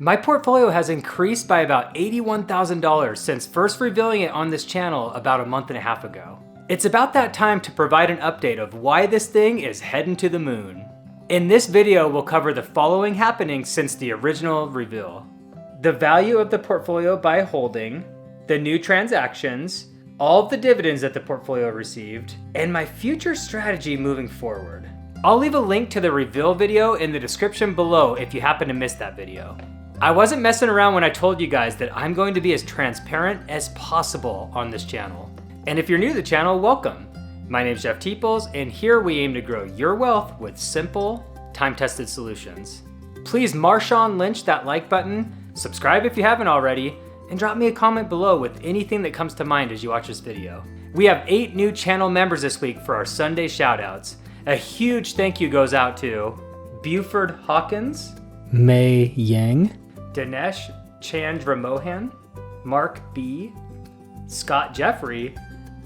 My portfolio has increased by about $81,000 since first revealing it on this channel about a month and a half ago. It's about that time to provide an update of why this thing is heading to the moon. In this video, we'll cover the following happenings since the original reveal: the value of the portfolio by holding, the new transactions, all of the dividends that the portfolio received, and my future strategy moving forward. I'll leave a link to the reveal video in the description below if you happen to miss that video. I wasn't messing around when I told you guys that I'm going to be as transparent as possible on this channel. And if you're new to the channel, welcome. My name's JFT&x, and here we aim to grow your wealth with simple, time-tested solutions. Please Marshawn Lynch that like button, subscribe if you haven't already, and drop me a comment below with anything that comes to mind as you watch this video. We have 8 new channel members this week for our Sunday shoutouts. A huge thank you goes out to Buford Hawkins, Mei Yang, Dinesh Chandramohan, Mark B, Scott Jeffrey,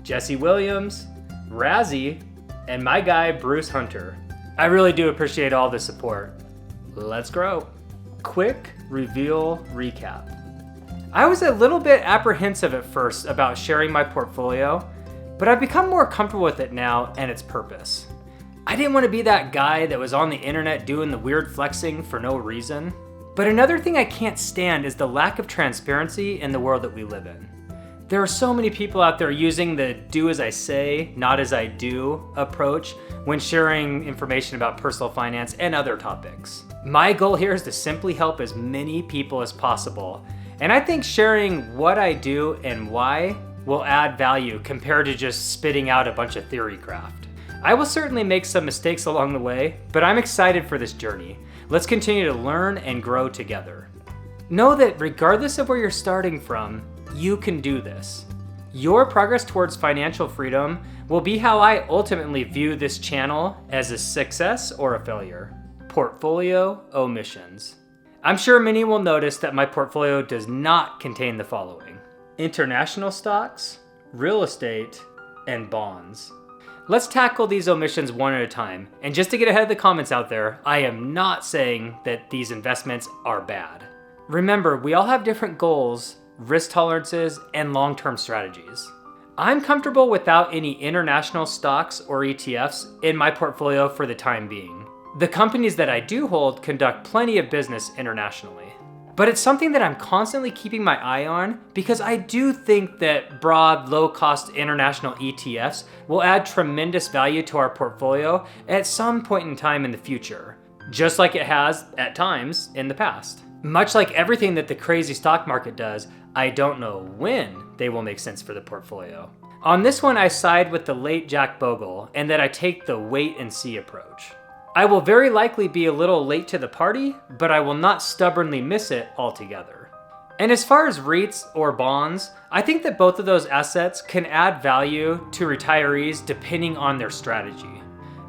Jesse Williams, Razzie, and my guy Bruce Hunter. I really do appreciate all the support. Let's grow. Quick reveal recap. I was a little bit apprehensive at first about sharing my portfolio, but I've become more comfortable with it now and its purpose. I didn't want to be that guy that was on the internet doing the weird flexing for no reason. But another thing I can't stand is the lack of transparency in the world that we live in. There are so many people out there using the do as I say, not as I do approach when sharing information about personal finance and other topics. My goal here is to simply help as many people as possible. And I think sharing what I do and why will add value compared to just spitting out a bunch of theory craft. I will certainly make some mistakes along the way, but I'm excited for this journey. Let's continue to learn and grow together. Know that regardless of where you're starting from, you can do this. Your progress towards financial freedom will be how I ultimately view this channel as a success or a failure. Portfolio omissions. I'm sure many will notice that my portfolio does not contain the following: international stocks, real estate, and bonds. Let's tackle these omissions one at a time. And just to get ahead of the comments out there, I am not saying that these investments are bad. Remember, we all have different goals, risk tolerances, and long-term strategies. I'm comfortable without any international stocks or ETFs in my portfolio for the time being. The companies that I do hold conduct plenty of business internationally. But it's something that I'm constantly keeping my eye on because I do think that broad, low-cost international ETFs will add tremendous value to our portfolio at some point in time in the future, just like it has at times in the past. Much like everything that the crazy stock market does, I don't know when they will make sense for the portfolio. On this one, I side with the late Jack Bogle, and that I take the wait and see approach. I will very likely be a little late to the party, but I will not stubbornly miss it altogether. And as far as REITs or bonds, I think that both of those assets can add value to retirees depending on their strategy.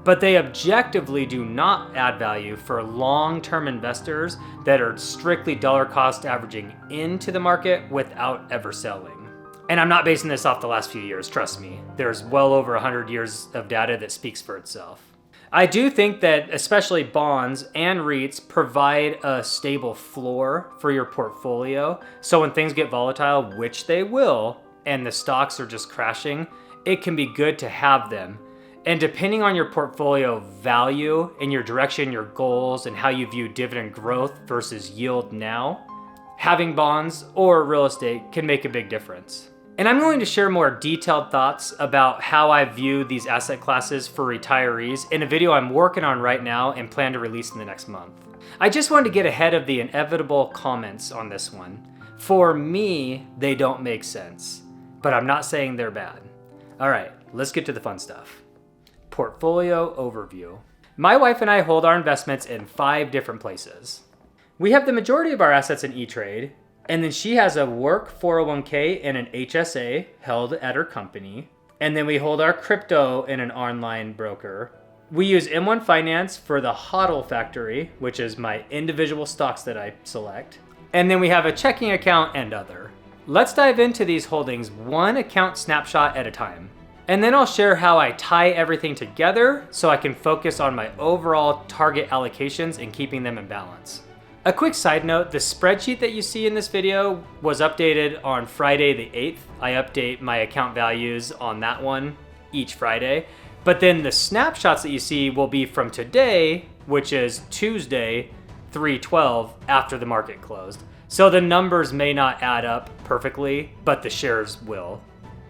But they objectively do not add value for long-term investors that are strictly dollar cost averaging into the market without ever selling. And I'm not basing this off the last few years, trust me. There's well over 100 years of data that speaks for itself. I do think that especially bonds and REITs provide a stable floor for your portfolio. So when things get volatile, which they will, and the stocks are just crashing, it can be good to have them. And depending on your portfolio value and your direction, your goals, and how you view dividend growth versus yield now, having bonds or real estate can make a big difference. And I'm going to share more detailed thoughts about how I view these asset classes for retirees in a video I'm working on right now and plan to release in the next month. I just wanted to get ahead of the inevitable comments on this one. For me, they don't make sense, but I'm not saying they're bad. All right, let's get to the fun stuff. Portfolio overview. My wife and I hold our investments in 5 different places. We have the majority of our assets in E-Trade, and then she has a work 401k and an HSA held at her company. And then we hold our crypto in an online broker. We use M1 Finance for the HODL factory, which is my individual stocks that I select. And then we have a checking account and other. Let's dive into these holdings one account snapshot at a time. And then I'll share how I tie everything together so I can focus on my overall target allocations and keeping them in balance. A quick side note, the spreadsheet that you see in this video was updated on Friday the 8th. I update my account values on that one each Friday. But then the snapshots that you see will be from today, which is Tuesday, 3/12, after the market closed. So the numbers may not add up perfectly, but the shares will.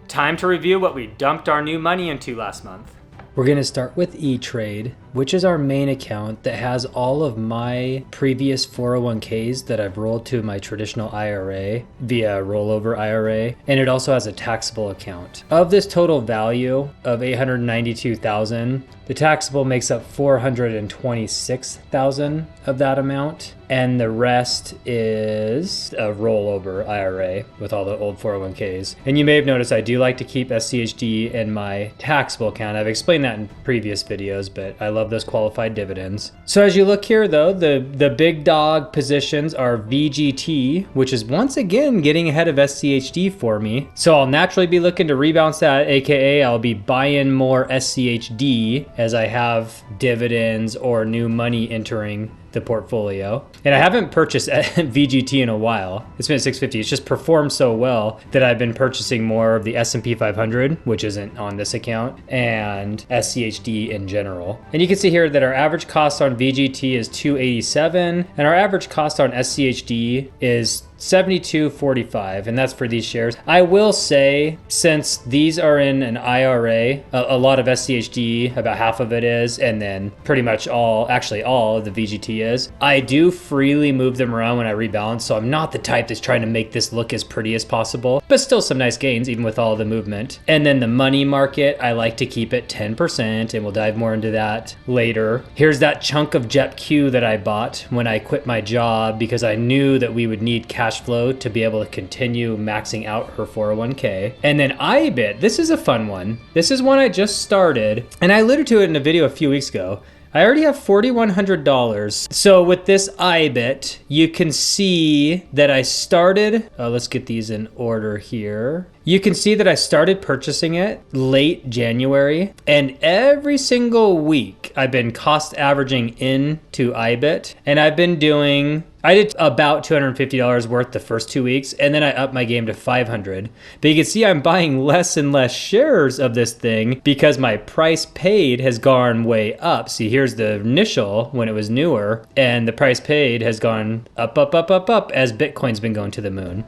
Time to review what we dumped our new money into last month. We're going to start with E-Trade, which is our main account that has all of my previous 401ks that I've rolled to my traditional IRA via rollover IRA. And it also has a taxable account. Of this total value of $892,000, the taxable makes up $426,000 of that amount. And the rest is a rollover IRA with all the old 401ks. And you may have noticed I do like to keep SCHD in my taxable account. I've explained that in previous videos, but I love those qualified dividends. So as you look here though, the big dog positions are VGT, which is once again getting ahead of SCHD for me. So I'll naturally be looking to rebalance that, aka I'll be buying more SCHD as I have dividends or new money entering the portfolio. And I haven't purchased VGT in a while. It's been at 650. It's just performed so well that I've been purchasing more of the S&P 500, which isn't on this account, and SCHD in general. And you can see here that our average cost on VGT is $287, and our average cost on SCHD is $72.45, and that's for these shares. I will say, since these are in an IRA, a lot of SCHD, about half of it is, and then pretty much all of the VGT is. I do freely move them around when I rebalance, so I'm not the type that's trying to make this look as pretty as possible, but still some nice gains even with all the movement. And then the money market, I like to keep it 10%, and we'll dive more into that later. Here's that chunk of JEPQ that I bought when I quit my job because I knew that we would need cash flow to be able to continue maxing out her 401k. And then IBIT, this is a fun one. This is one I just started, and I alluded to it in a video a few weeks ago. I already have $4,100. So with this IBIT, you can see that I started, let's get these in order here. You can see that I started purchasing it late January, and every single week I've been cost averaging into IBIT, and I did about $250 worth the first 2 weeks, and then I upped my game to $500. But you can see I'm buying less and less shares of this thing because my price paid has gone way up. See, here's the initial when it was newer, and the price paid has gone up as Bitcoin's been going to the moon.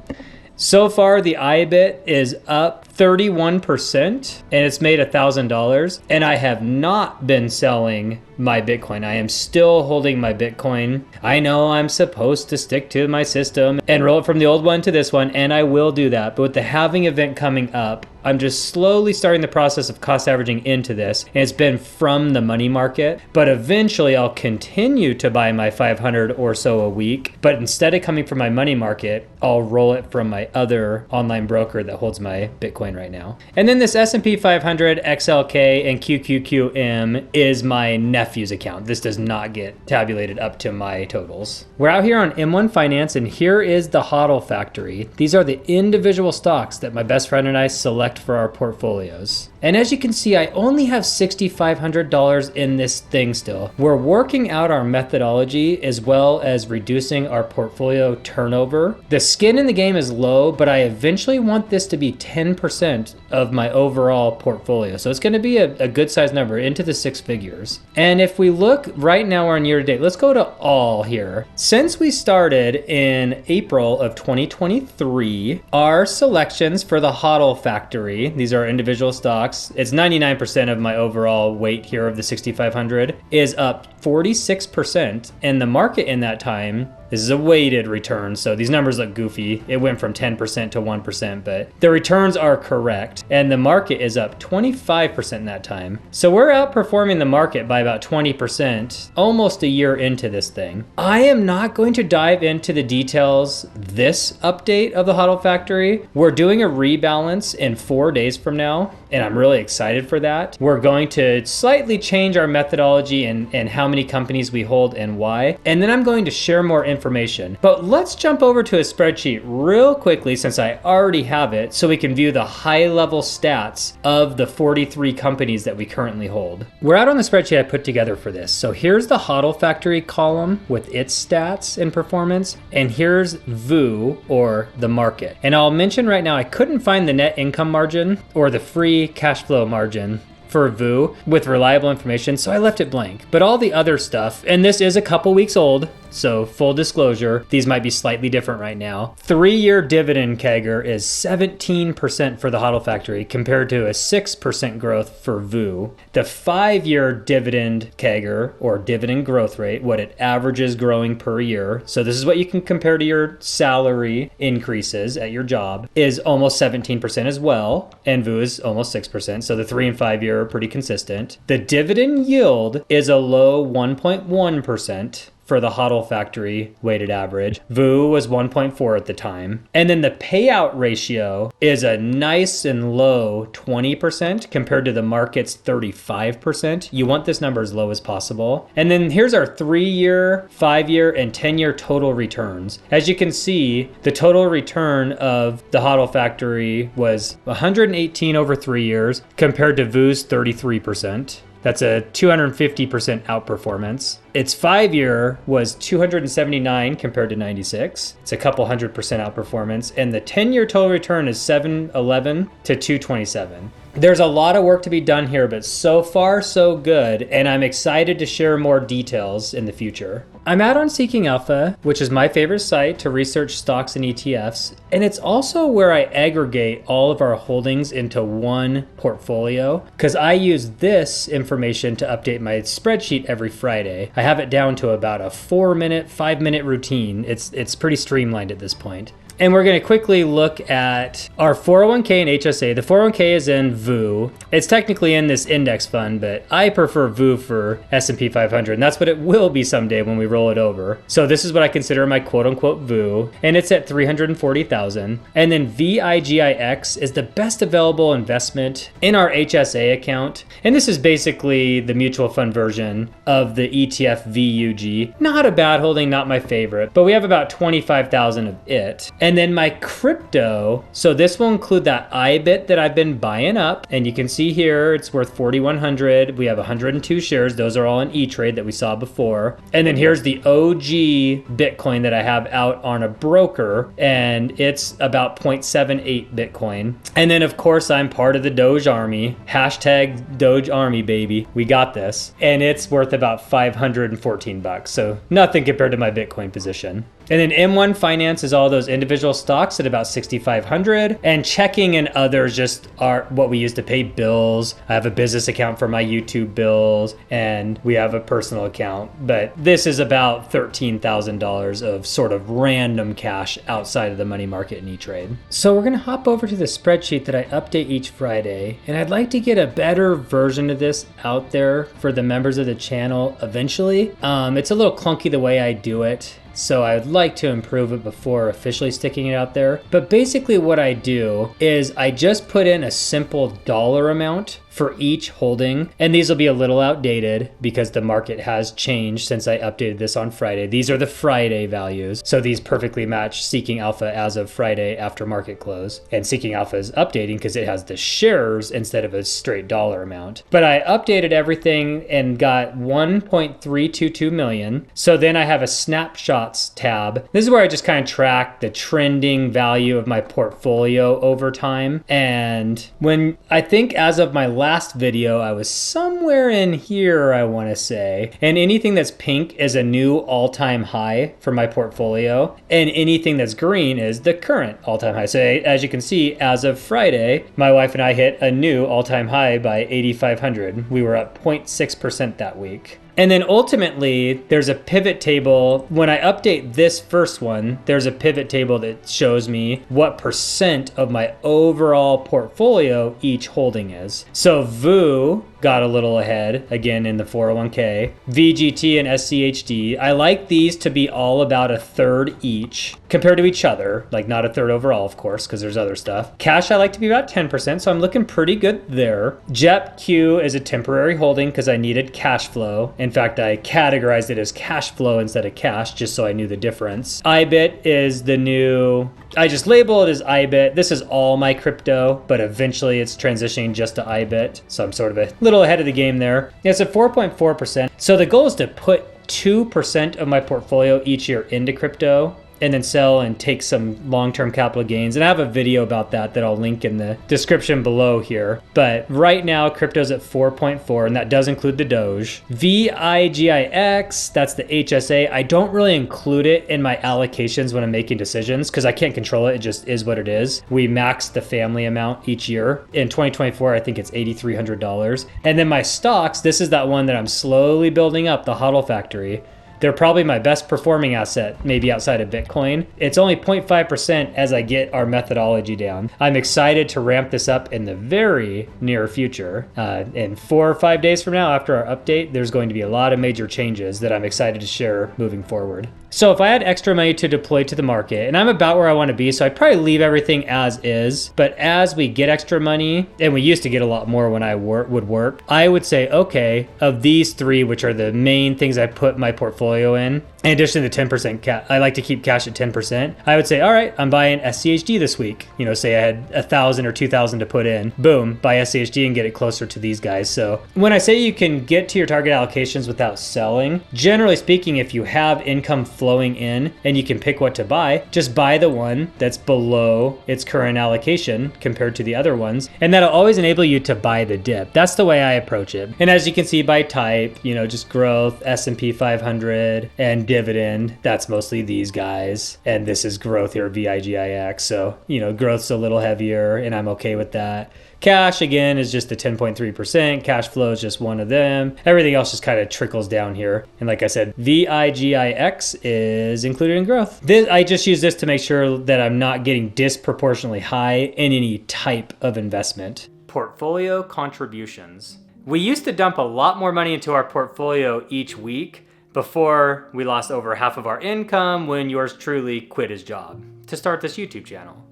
So far, the IBIT is up 31%, and it's made $1,000, and I have not been selling my Bitcoin. I am still holding my Bitcoin. I know I'm supposed to stick to my system and roll it from the old one to this one, and I will do that. But with the halving event coming up, I'm just slowly starting the process of cost averaging into this, and it's been from the money market. But eventually I'll continue to buy my 500 or so a week, but instead of coming from my money market, I'll roll it from my other online broker that holds my Bitcoin right now. And then this S&P 500, XLK, and QQQM is my nephew's account. This does not get tabulated up to my totals. We're out here on M1 Finance, and here is the HODL factory. These are the individual stocks that my best friend and I select for our portfolios. And as you can see, I only have $6,500 in this thing still. We're working out our methodology as well as reducing our portfolio turnover. The skin in the game is low, but I eventually want this to be 10% of my overall portfolio. So it's gonna be a good size number, into the six figures. And if we look right now, we're on year to date. Let's go to all here. Since we started in April of 2023, our selections for the HODL factory, these are individual stocks, it's 99% of my overall weight here of the 6,500, is up 46%, and the market in that time, this is a weighted return, so these numbers look goofy. It went from 10% to 1%, but the returns are correct, and the market is up 25% in that time. So we're outperforming the market by about 20%, almost a year into this thing. I am not going to dive into the details this update of the HODL factory. We're doing a rebalance in 4 days from now, and I'm really excited for that. We're going to slightly change our methodology and how many companies we hold and why, and then I'm going to share more information information. But let's jump over to a spreadsheet real quickly since I already have it so we can view the high-level stats of the 43 companies that we currently hold. We're out on the spreadsheet I put together for this. So here's the HODL Factory column with its stats and performance, and here's VU, or the market. And I'll mention right now, I couldn't find the net income margin or the free cash flow margin for VU with reliable information, so I left it blank. But all the other stuff, and this is a couple weeks old, so full disclosure, these might be slightly different right now. 3-year dividend CAGR is 17% for the HODL Factory compared to a 6% growth for VU. The 5-year dividend CAGR, or dividend growth rate, what it averages growing per year, so this is what you can compare to your salary increases at your job, is almost 17% as well, and VU is almost 6%, so the 3 and 5 year are pretty consistent. The dividend yield is a low 1.1%. for the HODL Factory weighted average. VU was 1.4 at the time. And then the payout ratio is a nice and low 20% compared to the market's 35%. You want this number as low as possible. And then here's our 3-year, 5-year, and 10-year total returns. As you can see, the total return of the HODL Factory was 118 over 3 years compared to VU's 33%. That's a 250% outperformance. Its 5-year was 279 compared to 96. It's a couple 100% outperformance. And the 10-year total return is 711 to 227. There's a lot of work to be done here, but so far so good, and I'm excited to share more details in the future. I'm out on Seeking Alpha, which is my favorite site to research stocks and ETFs, and it's also where I aggregate all of our holdings into one portfolio, because I use this information to update my spreadsheet every Friday. I have it down to about a 4-minute, 5-minute routine. It's pretty streamlined at this point. And we're going to quickly look at our 401k and HSA. The 401k is in VU. It's technically in this index fund, but I prefer VU for S&P 500, and that's what it will be someday when we roll it over. So this is what I consider my quote-unquote VU, and it's at $340,000. And then VIGIX is the best available investment in our HSA account, and this is basically the mutual fund version of the ETF VUG. Not a bad holding, not my favorite, but we have about 25,000 of it. And then my crypto, so this will include that IBIT that I've been buying up. And you can see here, it's worth 4,100. We have 102 shares. Those are all in E-Trade that we saw before. And then here's the OG Bitcoin that I have out on a broker. And it's about 0.78 Bitcoin. And then of course, I'm part of the Doge Army. Hashtag Doge Army, baby. We got this. And it's worth about 514 bucks. So nothing compared to my Bitcoin position. And then M1 Finance is all those individual stocks at about 6,500, and checking and others just are what we use to pay bills. I have a business account for my YouTube bills, and we have a personal account, but this is about $13,000 of sort of random cash outside of the money market and E-Trade. So we're gonna hop over to the spreadsheet that I update each Friday, and I'd like to get a better version of this out there for the members of the channel eventually. It's a little clunky the way I do it, so I would like to improve it before officially sticking it out there. But basically what I do is I just put in a simple dollar amount for each holding, and these will be a little outdated because the market has changed since I updated this on Friday. These are the Friday values, so these perfectly match Seeking Alpha as of Friday after market close. And Seeking Alpha is updating because it has the shares instead of a straight dollar amount. But I updated everything and got 1.322 million. So then I have a snapshots tab. This is where I just kind of track the trending value of my portfolio over time. And when I think as of my last video, I was somewhere in here, I want to say. And anything that's pink is a new all-time high for my portfolio. And anything that's green is the current all-time high. So as you can see, as of Friday, my wife and I hit a new all-time high by 8,500. We were up 0.6% that week. And then ultimately, there's a pivot table. When I update this first one, there's a pivot table that shows me what percent of my overall portfolio each holding is. So VU got a little ahead again in the 401k. VGT and SCHD, I like these to be all about a third each compared to each other, like not a third overall, of course, because there's other stuff. Cash, I like to be about 10%, so I'm looking pretty good there. JEPQ is a temporary holding because I needed cash flow. In fact, I categorized it as cash flow instead of cash, just so I knew the difference. IBIT is the new, I just label it as IBIT. This is all my crypto, but eventually it's transitioning just to IBIT. So I'm sort of a little ahead of the game there. It's at 4.4%. So the goal is to put 2% of my portfolio each year into crypto and then sell and take some long-term capital gains. And I have a video about that I'll link in the description below here. But right now, crypto's at 4.4, and that does include the Doge. VIGIX, that's the HSA. I don't really include it in my allocations when I'm making decisions because I can't control it. It just is what it is. We max the family amount each year. In 2024, I think it's $8,300. And then my stocks, this is that one that I'm slowly building up, the HODL Factory. They're probably my best performing asset, maybe outside of Bitcoin. It's only 0.5% as I get our methodology down. I'm excited to ramp this up in the very near future. In 4 or 5 days from now, after our update, there's going to be a lot of major changes that I'm excited to share moving forward. So if I had extra money to deploy to the market, and I'm about where I want to be, so I'd probably leave everything as is. But as we get extra money, and we used to get a lot more when I would work, I would say, okay, of these three, which are the main things I put my portfolio in addition to 10% cash, I like to keep cash at 10%. I would say, all right, I'm buying SCHD this week. You know, say I had 1,000 or 2,000 to put in. Boom, buy SCHD and get it closer to these guys. So when I say you can get to your target allocations without selling, generally speaking, if you have income flowing in and you can pick what to buy, just buy the one that's below its current allocation compared to the other ones. And that'll always enable you to buy the dip. That's the way I approach it. And as you can see by type, you know, just growth, S&P 500, and dividend, that's mostly these guys. And this is growth here, VIGIX. So, you know, growth's a little heavier and I'm okay with that. Cash, again, is just the 10.3%. Cash flow is just one of them. Everything else just kind of trickles down here. And like I said, VIGIX is included in growth. I just use this to make sure that I'm not getting disproportionately high in any type of investment. Portfolio contributions. We used to dump a lot more money into our portfolio each week before we lost over half of our income when yours truly quit his job to start this YouTube channel.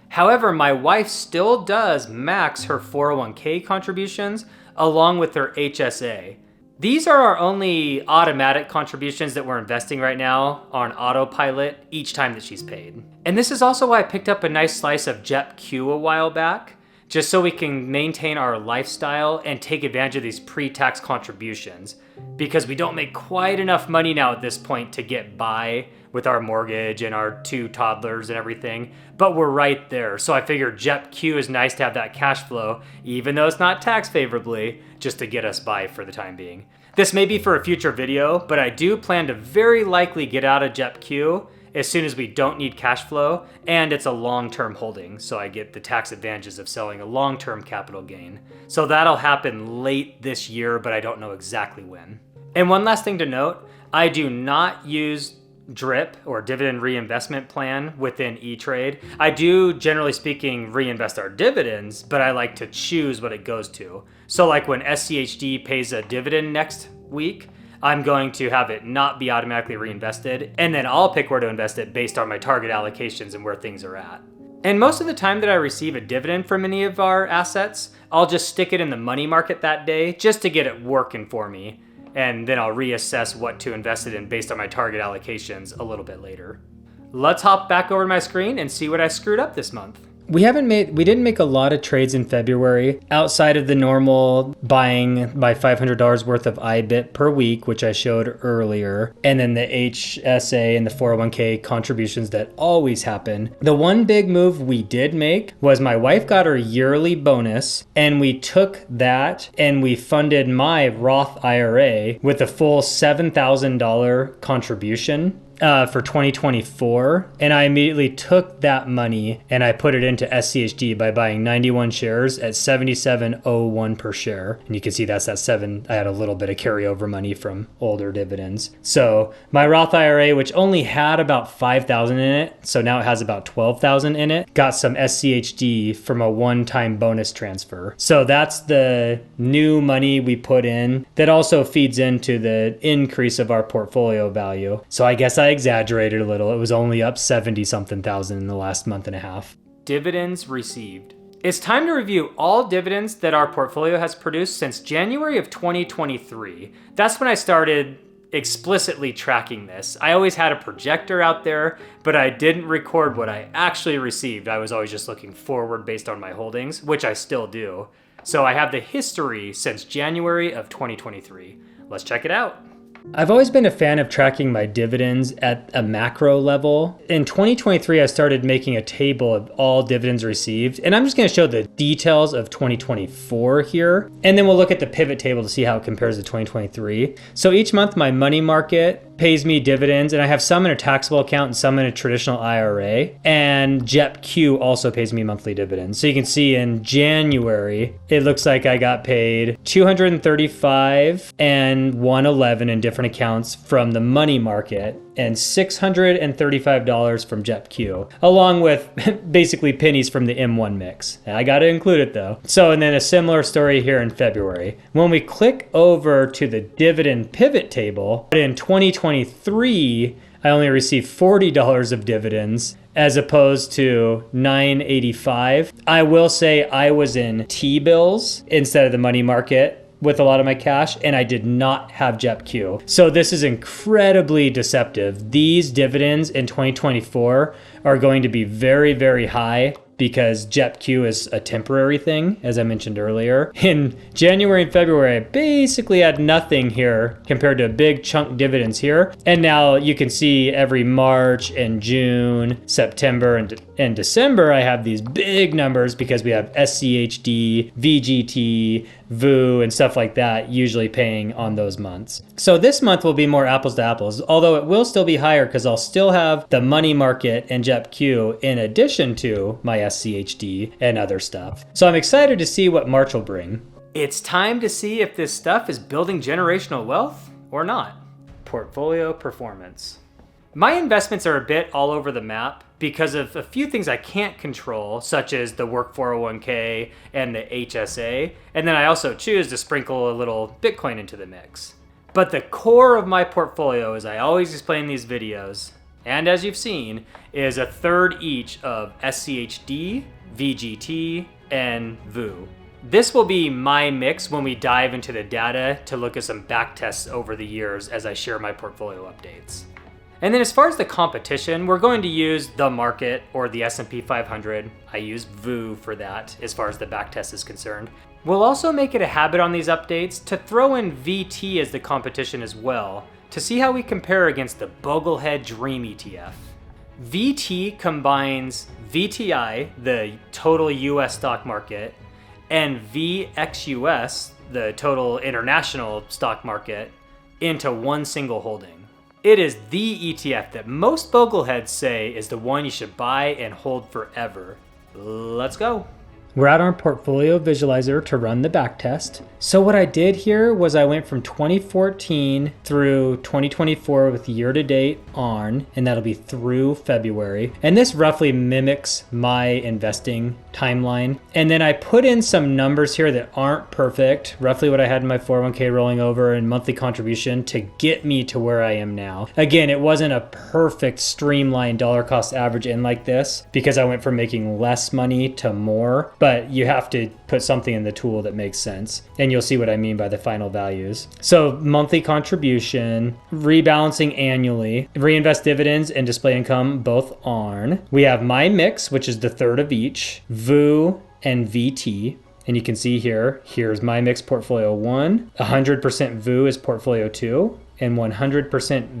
However, my wife still does max her 401k contributions along with her HSA. These are our only automatic contributions that we're investing right now on autopilot each time that she's paid. And this is also why I picked up a nice slice of JEPQ a while back, just so we can maintain our lifestyle and take advantage of these pre-tax contributions, because we don't make quite enough money now at this point to get by with our mortgage and our 2 toddlers and everything, but we're right there. So I figured JEPQ is nice to have that cash flow, even though it's not taxed favorably, just to get us by for the time being. This may be for a future video, but I do plan to very likely get out of JEPQ as soon as we don't need cash flow, and it's a long-term holding, so I get the tax advantages of selling a long-term capital gain. So that'll happen late this year, but I don't know exactly when. And one last thing to note, I do not use DRIP or dividend reinvestment plan within E-Trade. I do, generally speaking, reinvest our dividends, but I like to choose what it goes to. So like when SCHD pays a dividend next week, I'm going to have it not be automatically reinvested, and then I'll pick where to invest it based on my target allocations and where things are at. And most of the time that I receive a dividend from any of our assets, I'll just stick it in the money market that day just to get it working for me. And then I'll reassess what to invest it in based on my target allocations a little bit later. Let's hop back over to my screen and see what I screwed up this month. We didn't make a lot of trades in February outside of the normal buying my $500 worth of IBIT per week, which I showed earlier, and then the HSA and the 401k contributions that always happen. The one big move we did make was my wife got her yearly bonus, and we took that and we funded my Roth IRA with a full $7,000 contribution. for 2024, and I immediately took that money and I put it into SCHD by buying 91 shares at 77.01 per share. And you can see that's that 7. I had a little bit of carryover money from older dividends. So my Roth IRA, which only had about 5,000 in it, so now it has about 12,000 in it, got some SCHD from a one-time bonus transfer. So that's the new money we put in that also feeds into the increase of our portfolio value. So I guess I exaggerated a little. It was only up 70 something thousand in the last month and a half. Dividends received. It's time to review all dividends that our portfolio has produced since January of 2023. That's when I started explicitly tracking this. I always had a projector out there, but I didn't record what I actually received. I was always just looking forward based on my holdings, which I still do. So I have the history since January of 2023. Let's check it out. I've always been a fan of tracking my dividends at a macro level. In 2023, I started making a table of all dividends received, and I'm just going to show the details of 2024 here, and then we'll look at the pivot table to see how it compares to 2023. So each month, my money market pays me dividends, and I have some in a taxable account and some in a traditional IRA, and JEPQ also pays me monthly dividends. So you can see in January, it looks like I got paid $235 and $111 in different accounts from the money market, and $635 from JEPQ, along with basically pennies from the M1 mix. I got to include it though. So, and then a similar story here in February. When we click over to the dividend pivot table, in 2023, I only received $40 of dividends as opposed to $985. I will say I was in T-bills instead of the money market with a lot of my cash, and I did not have JEPQ. So this is incredibly deceptive. These dividends in 2024 are going to be very, very high because JEPQ is a temporary thing, as I mentioned earlier. In January and February, I basically had nothing here compared to a big chunk dividends here. And now you can see every March and June, September and December, I have these big numbers because we have SCHD, VGT, VU, and stuff like that usually paying on those months. So this month will be more apples to apples, although it will still be higher because I'll still have the money market and JEPQ in addition to my SCHD and other stuff. So I'm excited to see what March will bring. It's time to see if this stuff is building generational wealth or not. Portfolio performance. My investments are a bit all over the map because of a few things I can't control, such as the work 401k and the HSA, and then I also choose to sprinkle a little Bitcoin into the mix. But the core of my portfolio, as I always explain in these videos, and as you've seen, is a third each of SCHD, VGT, and VU. This will be my mix when we dive into the data to look at some back tests over the years as I share my portfolio updates. And then as far as the competition, we're going to use the market or the S&P 500. I use VU for that as far as the backtest is concerned. We'll also make it a habit on these updates to throw in VT as the competition as well to see how we compare against the Boglehead Dream ETF. VT combines VTI, the total US stock market, and VXUS, the total international stock market, into one single holding. It is the ETF that most Bogleheads say is the one you should buy and hold forever. Let's go. We're at our portfolio visualizer to run the backtest. So what I did here was I went from 2014 through 2024 with year to date on, and that'll be through February. And this roughly mimics my investing timeline. And then I put in some numbers here that aren't perfect, roughly what I had in my 401k rolling over and monthly contribution to get me to where I am now. Again, it wasn't a perfect streamlined dollar cost average in like this because I went from making less money to more, but you have to put something in the tool that makes sense. And you'll see what I mean by the final values. So monthly contribution, rebalancing annually, reinvest dividends and display income both on. We have my mix, which is the third of each, VU and VT. And you can see here, here's my mix portfolio 1, 100% VU is portfolio 2, and 100%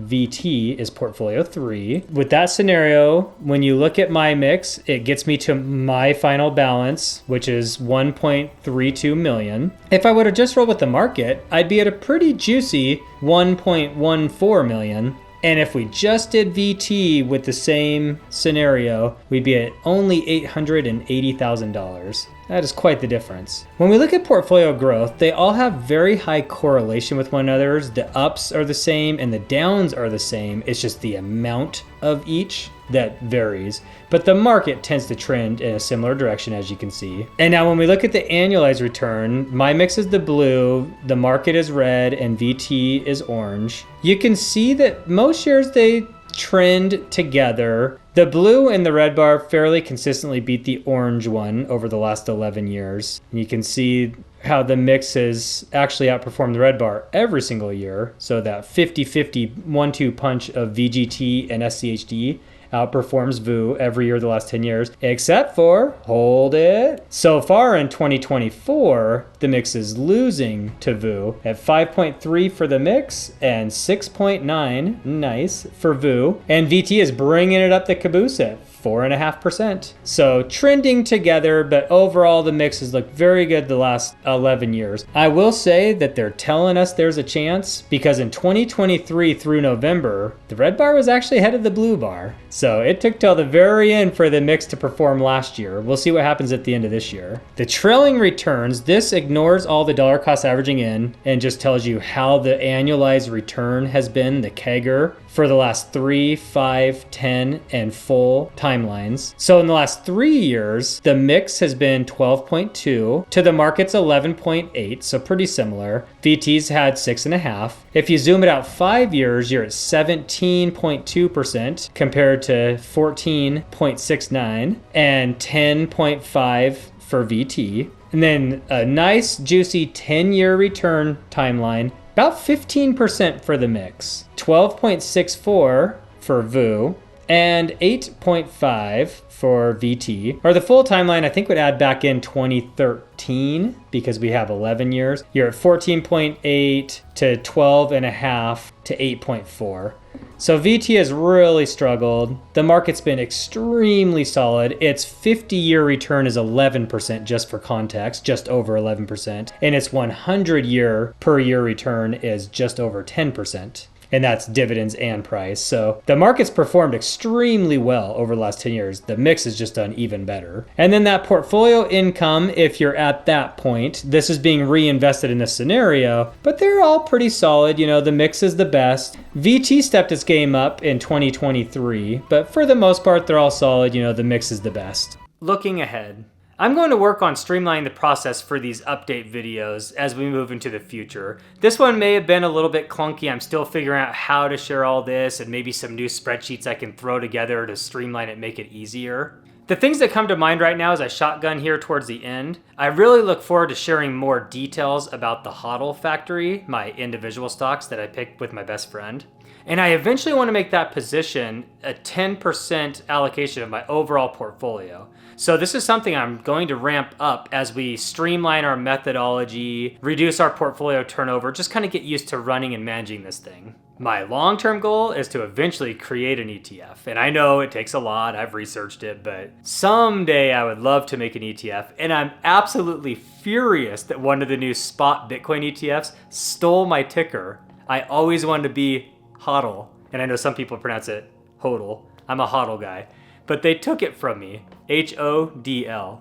VT is portfolio 3. With that scenario, when you look at my mix, it gets me to my final balance, which is 1.32 million. If I would have just rolled with the market, I'd be at a pretty juicy 1.14 million. And if we just did VT with the same scenario, we'd be at only $880,000. That is quite the difference. When we look at portfolio growth, they all have very high correlation with one another. The ups are the same and the downs are the same. It's just the amount of each that varies. But the market tends to trend in a similar direction, as you can see. And now when we look at the annualized return, my mix is the blue, the market is red, and VT is orange. You can see that most shares, they trend together. The blue and the red bar fairly consistently beat the orange one over the last 11 years. And you can see how the mix has actually outperformed the red bar every single year. So that 50-50 1-2 punch of VGT and SCHD outperforms VU every year the last 10 years, except for, hold it, so far in 2024, the mix is losing to VU at 5.3 for the mix and 6.9, nice, for VU. And VT is bringing it up the caboose at 4.5%. So trending together, but overall the mixes look very good the last 11 years. I will say that they're telling us there's a chance because in 2023 through November, the red bar was actually ahead of the blue bar. So it took till the very end for the mix to perform last year. We'll see what happens at the end of this year. The trailing returns, this ignores all the dollar cost averaging in and just tells you how the annualized return has been, the CAGR, for the last 3, 5, 10, and full timelines. So in the last 3 years, the mix has been 12.2 to the market's 11.8, so pretty similar. VT's had 6.5. If you zoom it out 5 years, you're at 17.2% compared to 14.69 and 10.5 for VT. And then a nice juicy 10-year return timeline, about 15% for the mix, 12.64 for VU, and 8.5 for VT. Or the full timeline, I think, would add back in 2013 because we have 11 years. You're at 14.8 to 12.5 to 8.4. So VT has really struggled. The market's been extremely solid. Its 50-year return is 11%, just for context, just over 11%. And its 100-year per year return is just over 10%. And that's dividends and price. So the market's performed extremely well over the last 10 years. The mix has just done even better. And then that portfolio income, if you're at that point, this is being reinvested in this scenario, but they're all pretty solid. You know, the mix is the best. VT stepped its game up in 2023, but for the most part, they're all solid. You know, the mix is the best. Looking ahead, I'm going to work on streamlining the process for these update videos as we move into the future. This one may have been a little bit clunky. I'm still figuring out how to share all this and maybe some new spreadsheets I can throw together to streamline it, make it easier. The things that come to mind right now as I shotgun here towards the end, I really look forward to sharing more details about the HODL factory, my individual stocks that I picked with my best friend. And I eventually want to make that position a 10% allocation of my overall portfolio. So this is something I'm going to ramp up as we streamline our methodology, reduce our portfolio turnover, just kind of get used to running and managing this thing. My long-term goal is to eventually create an ETF. And I know it takes a lot, I've researched it, but someday I would love to make an ETF. And I'm absolutely furious that one of the new spot Bitcoin ETFs stole my ticker. I always wanted to be HODL, and I know some people pronounce it HODL. I'm a HODL guy, but they took it from me, HODL.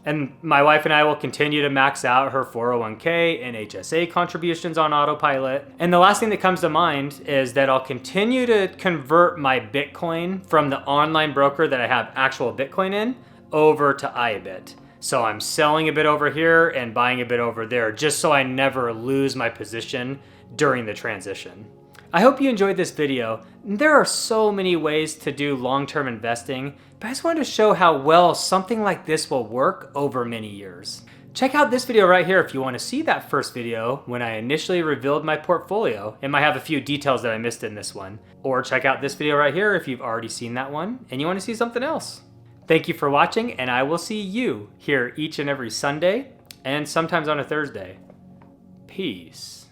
And my wife and I will continue to max out her 401k and HSA contributions on autopilot. And the last thing that comes to mind is that I'll continue to convert my Bitcoin from the online broker that I have actual Bitcoin in over to iBit. So I'm selling a bit over here and buying a bit over there, just so I never lose my position during the transition. I hope you enjoyed this video. There are so many ways to do long-term investing, but I just wanted to show how well something like this will work over many years. Check out this video right here if you want to see that first video when I initially revealed my portfolio. It might have a few details that I missed in this one. Or check out this video right here if you've already seen that one and you want to see something else. Thank you for watching, and I will see you here each and every Sunday and sometimes on a Thursday. Peace.